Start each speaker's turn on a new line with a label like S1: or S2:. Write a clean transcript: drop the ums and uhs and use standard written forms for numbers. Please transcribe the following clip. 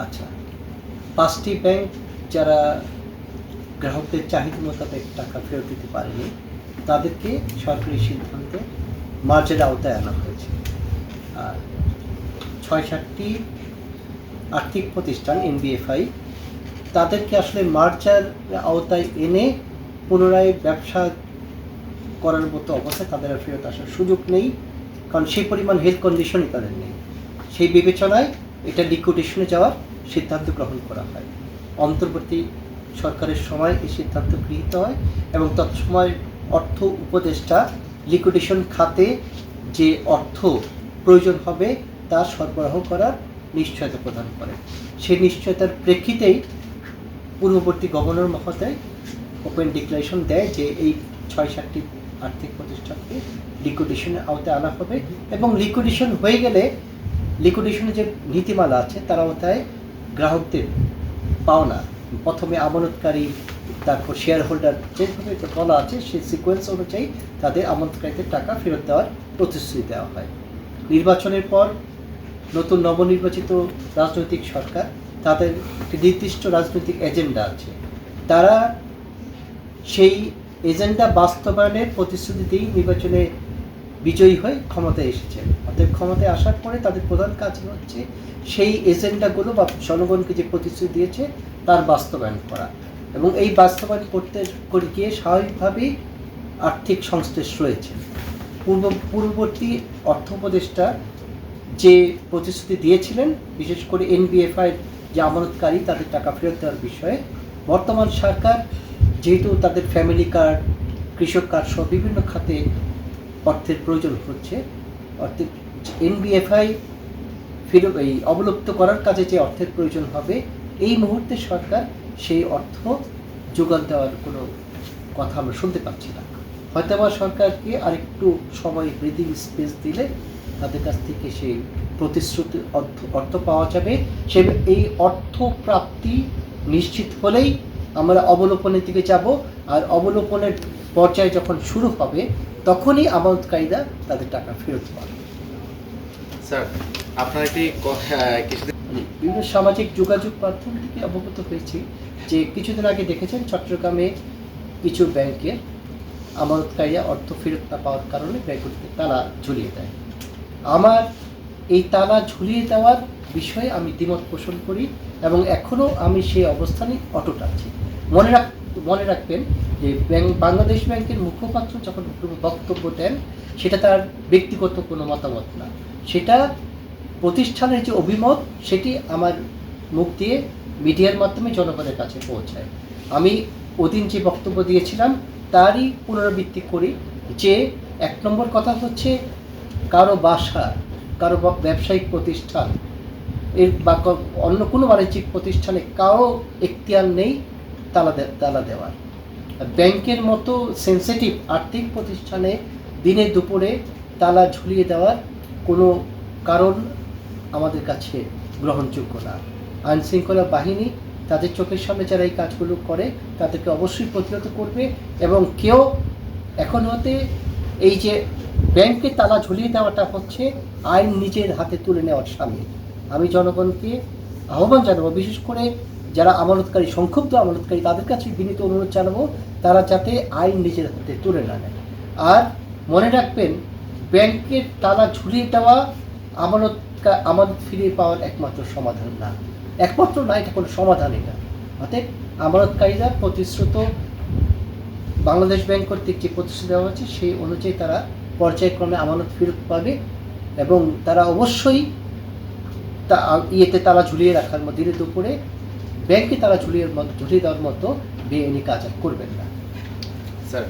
S1: আচ্ছা, ৫টি ব্যাংক যারা গ্রাহকদের চাহিদা মোতাবেক টাকা ফেরত দিতে পারেনি, তাদেরকে সরকারি সিদ্ধান্তে মার্জের আওতায় আনা হয়েছে। আর ৬-৭টি আর্থিক প্রতিষ্ঠান এনবিএফআই তাদেরকে আসলে মার্জার আওতায় এনে পুনরায় ব্যবসা করার মতো অবস্থায় তাদের আর ফেরত আসার সুযোগ নেই, কারণ সেই পরিমাণ হেলথ কন্ডিশনই তাদের নেই। সেই বিবেচনায় এটা লিকুইডেশনে যাওয়ার সিদ্ধান্ত গ্রহণ করা হয়। অন্তর্বর্তী সরকারের সময় এই সিদ্ধান্ত গৃহীত হয় এবং তৎসময় অর্থ উপদেষ্টা লিকুইডেশন খাতে যে অর্থ প্রয়োজন হবে তা সরবরাহ করার নিশ্চয়তা প্রদান করে। সেই নিশ্চয়তার প্রেক্ষিতেই পূর্ববর্তী গভর্নর মহোদয় ওপেন ডিক্লারেশন দেয় যে এই ৬-৭টি আর্থিক প্রতিষ্ঠানকে লিকুইডেশনের আওতায় আনা হবে এবং লিকুইডেশন হয়ে গেলে লিকুইডেশনের যে নীতিমালা আছে তার আওতায় গ্রাহকদের পাওনা প্রথমে আমানতকারী, তারপর শেয়ার হোল্ডার, যেভাবে বলা আছে সেই সিকোয়েন্স অনুযায়ী তাদের আমানতকারীদের টাকা ফেরত দেওয়ার প্রতিশ্রুতি দেওয়া হয়। নির্বাচনের পর নতুন নবনির্বাচিত রাজনৈতিক সরকার, তাদের একটি নির্দিষ্ট রাজনৈতিক এজেন্ডা আছে, তারা সেই এজেন্ডা বাস্তবায়নের প্রতিশ্রুতিতেই নির্বাচনে বিজয়ী হয়ে ক্ষমতায় এসেছেন। অর্থাৎ ক্ষমতায় আসার পরে তাদের প্রধান কাজ হচ্ছে সেই এজেন্ডাগুলো বা জনগণকে যে প্রতিশ্রুতি দিয়েছে তার বাস্তবায়ন করা, এবং এই বাস্তবায়ন করতে গিয়ে স্বাভাবিকভাবেই আর্থিক সংশ্লেষ রয়েছে। পূর্ববর্তী অর্থ উপদেষ্টা যে প্রতিশ্রুতি দিয়েছিলেন, বিশেষ করে এনবিএফআই যে আমানতকারী তাদের টাকা ফেরত দেওয়ার বিষয়ে, বর্তমান সরকার যেহেতু তাদের ফ্যামিলি কার্ড, কৃষক কার্ড সহ বিভিন্ন খাতে অর্থের প্রয়োজন হচ্ছে, অর্থাৎ এনবিএফআই এই অবলুপ্ত করার কাজে যে অর্থের প্রয়োজন হবে, এই মুহূর্তে সরকার সেই অর্থ যোগান দেওয়ার কোনো কথা আমরা শুনতে পাচ্ছি না। হয়তো বা সরকারকে আরেকটু সময় ব্রিদিং স্পেস দিলে তাদের কাছ থেকে সেই প্রতিশ্রুতি অর্থ পাওয়া যাবে। সে এই অর্থ প্রাপ্তি নিশ্চিত হলেই আমরা অবলোপনের দিকে যাব, আর অবলোপনের পর্যায়ে যখন শুরু হবে তখনই আমানতকারীরা তাদের টাকা ফেরত পাবে।
S2: স্যার, আপনার একটি
S1: বিভিন্ন সামাজিক যোগাযোগ মাধ্যম থেকে অবগত হয়েছি যে কিছুদিন আগে দেখেছেন চট্টগ্রামে কিছু ব্যাংকের আমানতকারীরা অর্থ ফেরত না পাওয়ার কারণে ব্যাংকগুলিতে তালা ঝুলিয়ে দেয়। আমার এই তালা ঝুলিয়ে দেওয়ার বিষয়ে আমি দ্বিমত পোষণ করি এবং এখনও আমি সেই অবস্থানে অটুট আছি। মনে রাখবেন যে বাংলাদেশ ব্যাংকের মুখপাত্র যখন বক্তব্য দেন সেটা তার ব্যক্তিগত কোনো মতামত না, সেটা প্রতিষ্ঠানের যে অভিমত সেটি আমার মুখ দিয়ে মিডিয়ার মাধ্যমে জনগণের কাছে পৌঁছায়। আমি ওদিন যে বক্তব্য দিয়েছিলাম তারই পুনরাবৃত্তি করি যে ১ নম্বর কথা হচ্ছে কারো বাসা, কারো ব্যবসায়িক প্রতিষ্ঠান এর বা অন্য কোনো বাণিজ্যিক প্রতিষ্ঠানে কারো এখতিয়ার নেই তালা দেওয়ার। ব্যাংকের মতো সেন্সিটিভ আর্থিক প্রতিষ্ঠানে দিনে দুপুরে তালা ঝুলিয়ে দেওয়ার কোনো কারণ আমাদের কাছে গ্রহণযোগ্য না। আইনশৃঙ্খলা বাহিনী তাদের চোখের সামনে যারা এই কাজগুলো করে তাদেরকে অবশ্যই প্রতিহত করবে, এবং কেউ এখন হতে এই যে ব্যাংকে তালা ঝুলিয়ে দেওয়াটা হচ্ছে আইন নিজের হাতে তুলে নেওয়ার সামিল। আমি জনগণকে আহ্বান জানাবো, বিশেষ করে যারা আমানতকারী, সংক্ষুব্ধ আমানতকারী, তাদের কাছে বিনীত অনুরোধ জানাবো তারা যাতে আইন নিজের হাতে তুলে না নেয়। আর মনে রাখবেন, ব্যাংকের তালা ঝুলিয়ে দেওয়া আমানত ফিরিয়ে পাওয়ার একমাত্র সমাধান না, এটা কোনো সমাধানই না। অতএব আমানতকারীরা প্রতিশ্রুত বাংলাদেশ ব্যাংক কর্তৃক যে প্রতিশ্রুতি দেওয়া হচ্ছে সেই অনুযায়ী তারা পর্যায়ক্রমে আমানত ফেরত পাবে, এবং তারা অবশ্যই তালা ঝুলিয়ে রাখার মধ্যে দিনে দুপুরে ব্যাংকে তালা ঝুলিয়ে দেওয়ার মতো বেআইনি কাজ আর করবেন না।
S2: স্যার